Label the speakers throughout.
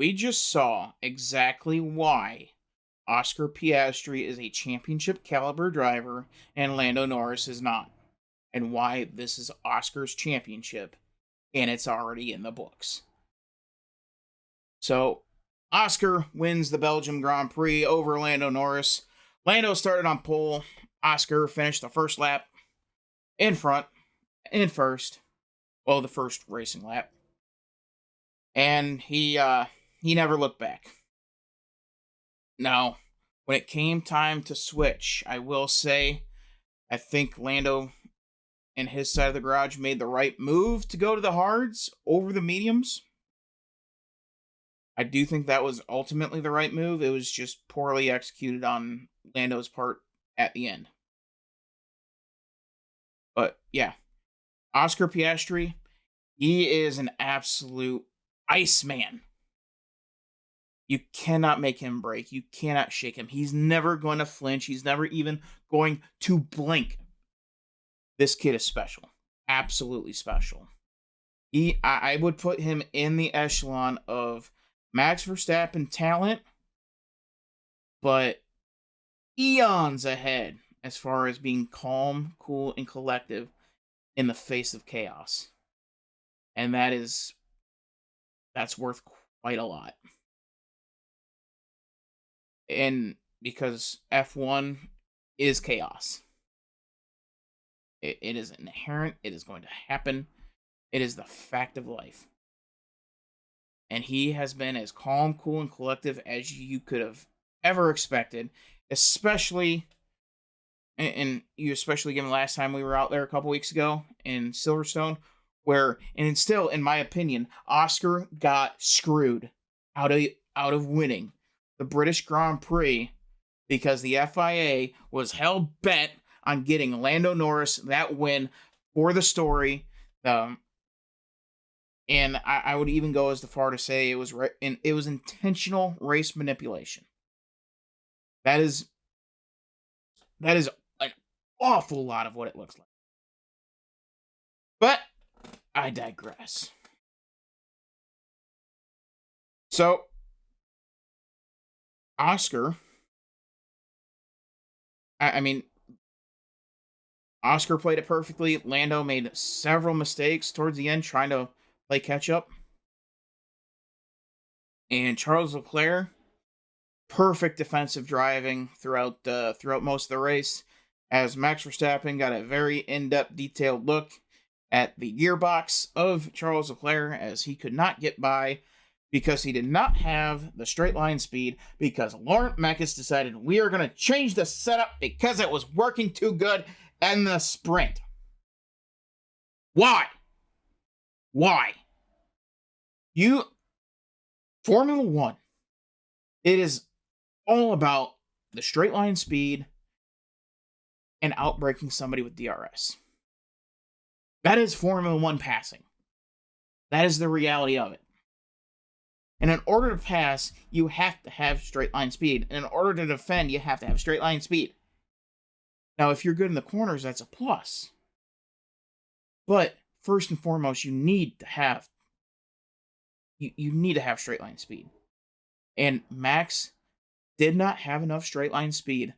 Speaker 1: we just saw exactly why Oscar Piastri is a championship caliber driver and Lando Norris is not, and why this is Oscar's championship and it's already in the books. So, Oscar wins the Belgian Grand Prix over Lando Norris. Lando started on pole. Oscar finished the first lap in front, in first. Well, the first racing lap. And he never looked back. Now, when it came time to switch, I will say, I think Lando and his side of the garage made the right move to go to the hards over the mediums. I do think that was ultimately the right move. It was just poorly executed on Lando's part at the end. But yeah, Oscar Piastri, he is an absolute Iceman. You cannot make him break. You cannot shake him. He's never going to flinch. He's never even going to blink. This kid is special. Absolutely special. I would put him in the echelon of Max Verstappen talent, but eons ahead as far as being calm, cool, and collective in the face of chaos. And that's worth quite a lot. And because F1 is chaos. It is inherent. It is going to happen. It is the fact of life. And he has been as calm, cool, and collective as you could have ever expected. Especially, and you especially given last time we were out there a couple weeks ago in Silverstone, where, and still, in my opinion, Oscar got screwed out of winning the British Grand Prix because the FIA was hell-bent on getting Lando Norris that win for the story. And I would even go as far to say it was intentional race manipulation. That is an awful lot of what it looks like. But I digress. So, Oscar, Oscar played it perfectly. Lando made several mistakes towards the end trying to play catch up. And Charles Leclerc, perfect defensive driving throughout most of the race, as Max Verstappen got a very in-depth, detailed look at the gearbox of Charles Leclerc, as he could not get by because he did not have the straight line speed, because Laurent Mekies decided we are going to change the setup because it was working too good in the sprint. Why? Formula One, it is all about the straight line speed and outbraking somebody with DRS. That is Formula One passing. That is the reality of it. And in order to pass, you have to have straight line speed. And in order to defend, you have to have straight line speed. Now, if you're good in the corners, that's a plus. But first and foremost, you need to have straight line speed. And Max did not have enough straight line speed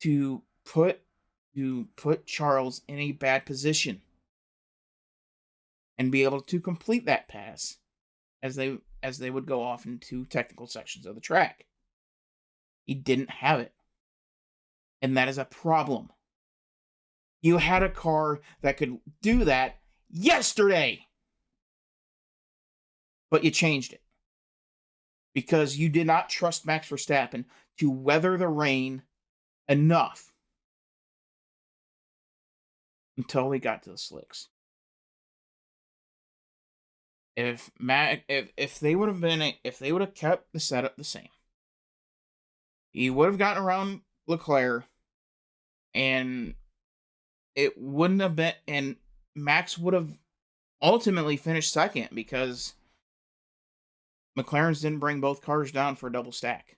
Speaker 1: to put Charles in a bad position and be able to complete that pass as they would go off into technical sections of the track. He didn't have it. And that is a problem. You had a car that could do that yesterday. But you changed it. Because you did not trust Max Verstappen to weather the rain enough until we got to the slicks. If they would have kept the setup the same, he would have gotten around Leclerc, and it wouldn't have been, and Max would have ultimately finished second because McLaren's didn't bring both cars down for a double stack.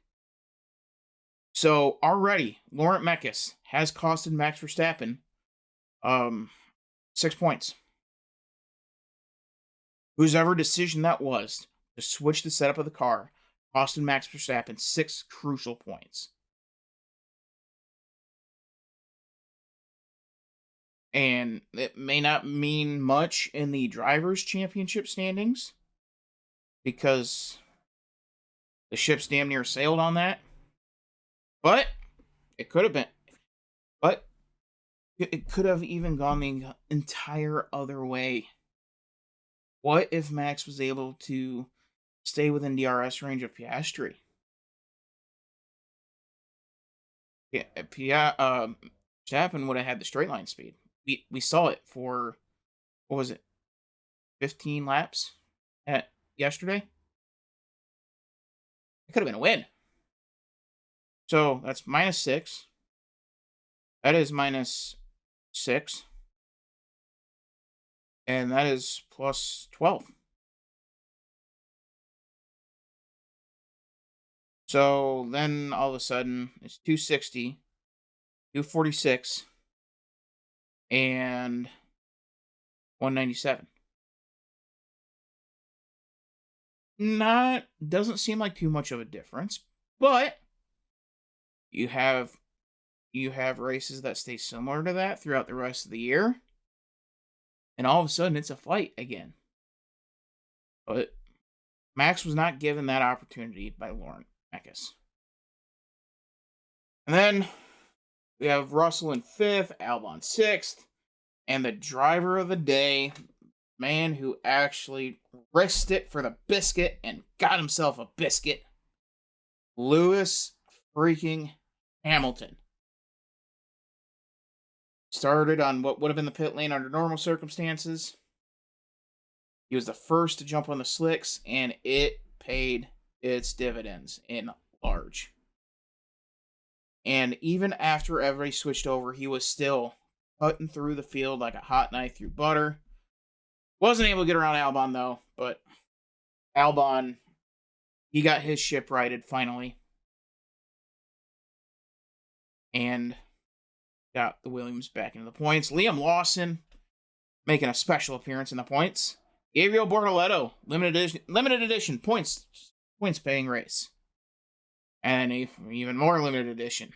Speaker 1: So already, Laurent Mekies has costed Max Verstappen 6 points. Whosever decision that was to switch the setup of the car, costing Max Verstappen 6 crucial points. And it may not mean much in the drivers' championship standings because the ship's damn near sailed on that. But it could have been. But it could have even gone the entire other way. What if Max was able to stay within DRS range of Piastri? Yeah, Verstappen would have had the straight line speed. We saw it for, what was it, 15 laps at yesterday? It could have been a win. So that's -6. That is -6. And that is +12. So then all of a sudden it's 260, 246, and 197. Doesn't seem like too much of a difference, but you have races that stay similar to that throughout the rest of the year, and all of a sudden it's a fight again. But Max was not given that opportunity by Lauren Eckes. And then we have Russell in 5th, Albon 6th, and the driver of the day, man who actually risked it for the biscuit and got himself a biscuit, Lewis freaking Hamilton. Started on what would have been the pit lane under normal circumstances. He was the first to jump on the slicks, and it paid its dividends in large. And even after everybody switched over, he was still cutting through the field like a hot knife through butter. Wasn't able to get around Albon, though, but Albon, he got his ship righted finally. And got the Williams back into the points. Liam Lawson making a special appearance in the points. Gabriel Bortoletto, limited edition points paying race. And even more limited edition.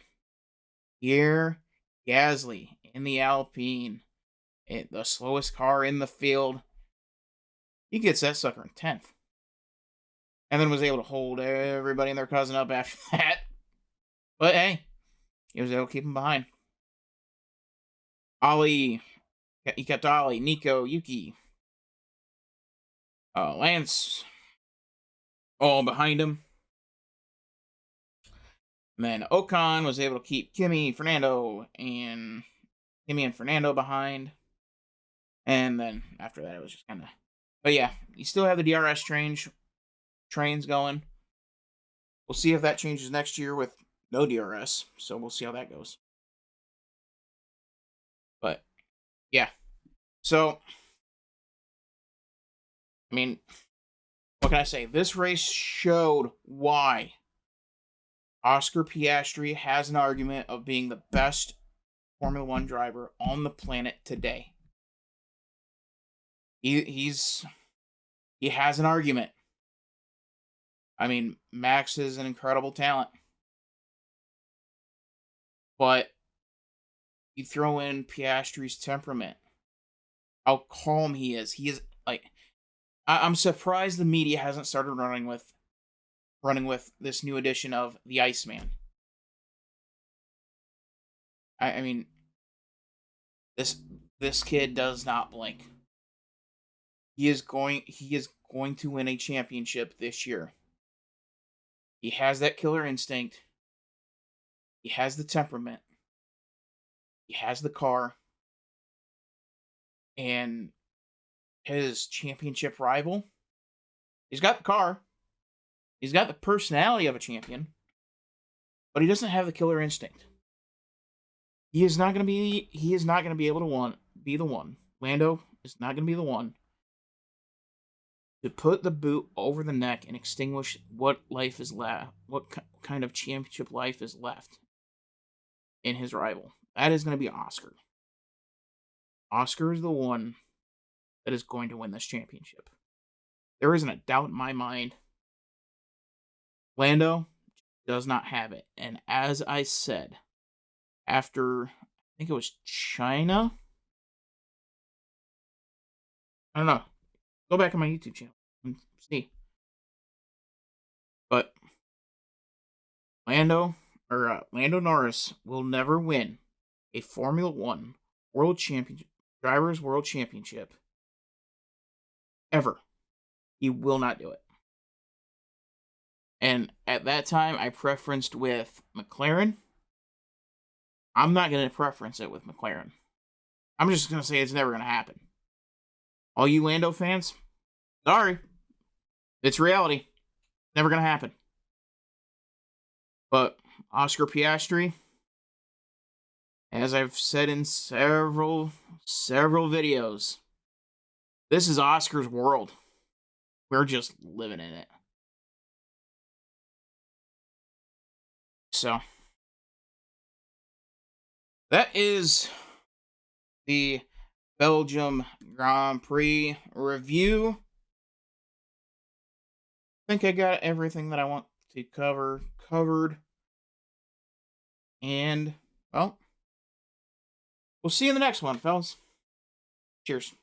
Speaker 1: Pierre Gasly in the Alpine, the slowest car in the field. He gets that sucker in 10th. And then was able to hold everybody and their cousin up after that. But hey, he was able to keep him behind. Ollie, he kept Ollie, Nico, Yuki, Lance, all behind him. And then Ocon was able to keep Kimi and Fernando behind. And then after that, it was just kind of... But yeah, you still have the DRS trains going. We'll see if that changes next year with no DRS. So we'll see how that goes. But yeah. So, I mean, what can I say? This race showed why Oscar Piastri has an argument of being the best Formula One driver on the planet today. He has an argument. I mean, Max is an incredible talent. But you throw in Piastri's temperament, how calm he is. He is like, I'm surprised the media hasn't started running with this new edition of the Iceman. I mean, this kid does not blink. He is going to win a championship this year. He has that killer instinct. He has the temperament. He has the car. And his championship rival, he's got the car. He's got the personality of a champion. But he doesn't have the killer instinct. He is not going to be able to be the one. Lando is not going to be the one to put the boot over the neck and extinguish what life is left, what kind of championship life is left in his rival. That is going to be Oscar. Oscar is the one that is going to win this championship. There isn't a doubt in my mind. Lando does not have it. And as I said, after, I think it was China? I don't know. Go back on my YouTube channel and see. But Lando Norris will never win a Formula One World Championship, Drivers World Championship, ever. He will not do it. And at that time, I preferenced with McLaren. I'm not going to preference it with McLaren. I'm just going to say it's never going to happen. All you Lando fans, sorry. It's reality. Never going to happen. But Oscar Piastri, as I've said in several videos, this is Oscar's world. We're just living in it. So, that is the Belgium Grand Prix review. I think I got everything that I want to covered. And, well, we'll see you in the next one, fellas. Cheers.